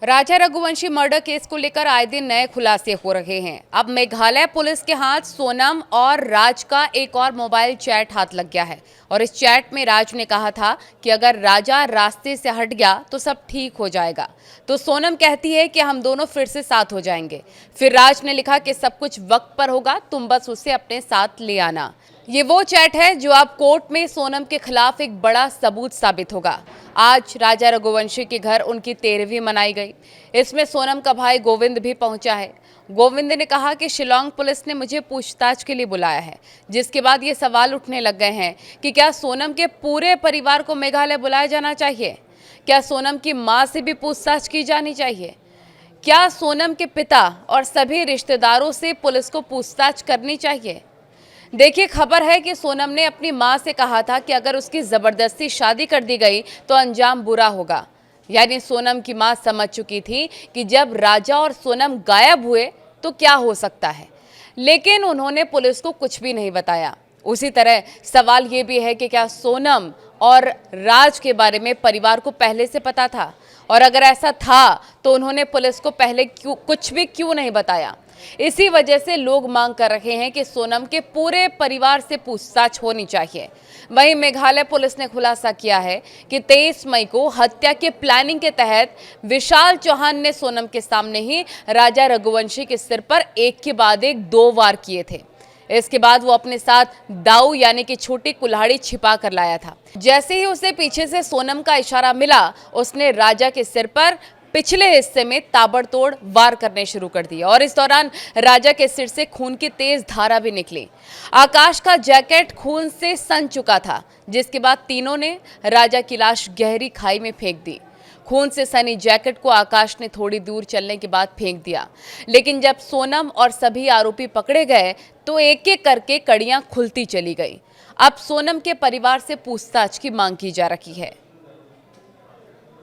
राजा Raghuvanshi murder case को लेकर आए दिन नए खुलासे हो रहे हैं। अब मेघालय पुलिस के हाथ सोनम और राज का एक और मोबाइल चैट हाथ लग गया है और इस चैट में राज ने कहा था कि अगर राजा रास्ते से हट गया तो सब ठीक हो जाएगा। तो सोनम कहती है कि हम दोनों फिर से साथ हो जाएंगे। फिर राज ने लिखा कि सब कुछ वक्त पर होगा, तुम बस उसे अपने साथ ले आना। ये वो चैट है जो अब कोर्ट में सोनम के खिलाफ एक बड़ा सबूत साबित होगा। आज राजा रघुवंशी के घर उनकी 13वीं मनाई गई। इसमें सोनम का भाई गोविंद भी पहुंचा है। गोविंद ने कहा कि शिलोंग पुलिस ने मुझे पूछताछ के लिए बुलाया है, जिसके बाद ये सवाल उठने लग गए हैं कि क्या सोनम के पूरे परिवार को मेघालय बुलाया जाना चाहिए? क्या सोनम की मां से भी पूछताछ की जानी चाहिए? क्या सोनम के पिता और सभी रिश्तेदारों से पुलिस को पूछताछ करनी चाहिए? देखिए, खबर है कि सोनम ने अपनी मां से कहा था कि अगर उसकी जबरदस्ती शादी कर दी गई तो अंजाम बुरा होगा। यानी सोनम की मां समझ चुकी थी कि जब राजा और सोनम गायब हुए तो क्या हो सकता है, लेकिन उन्होंने पुलिस को कुछ भी नहीं बताया। उसी तरह सवाल ये भी है कि क्या सोनम और राज के बारे में परिवार को पहले से पता था, और अगर ऐसा था तो उन्होंने पुलिस को पहले कुछ भी क्यों नहीं बताया? इसी वजह से लोग मांग कर रहे हैं कि सोनम के पूरे परिवार से पूछताछ होनी चाहिए। वहीं मेघालय पुलिस ने खुलासा किया है कि 23 मई को हत्या के प्लानिंग के तहत विशाल चौहान ने सोनम के सामने ही राजा रघुवंशी के सिर पर एक के बाद एक 2 वार किए थे। इसके बाद वो अपने साथ दाऊ यानी कि छोटी कुल्हाड़ी छिपा कर लाया था। जैसे ही उसे पीछे से सोनम का इशारा मिला, उसने राजा के सिर पर पिछले हिस्से में ताबड़तोड़ वार करने शुरू कर दिए और इस दौरान राजा के सिर से खून की तेज धारा भी निकली। आकाश का जैकेट खून से सन चुका था, जिसके बाद तीनों ने राजा की लाश गहरी खाई में फेंक दी। खून से सनी जैकेट को आकाश ने थोड़ी दूर चलने के बाद फेंक दिया, लेकिन जब सोनम और सभी आरोपी पकड़े गए तो एक एक करके कड़ियां खुलती चली गई। अब सोनम के परिवार से पूछताछ की मांग की जा रही है।